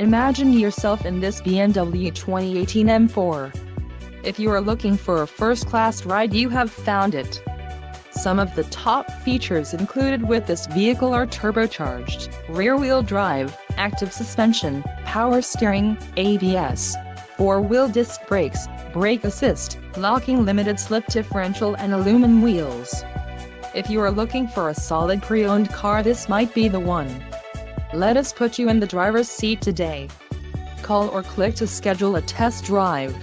Imagine yourself in this BMW 2018 M4. If you are looking for a first-class ride, you have found it. Some of the top features included with this vehicle are turbocharged, rear-wheel drive, active suspension, power steering, ABS, 4-wheel disc brakes, brake assist, locking limited slip differential and aluminum wheels. If you are looking for a solid pre-owned car, this might be the one. Let us put you in the driver's seat today. Call or click to schedule a test drive.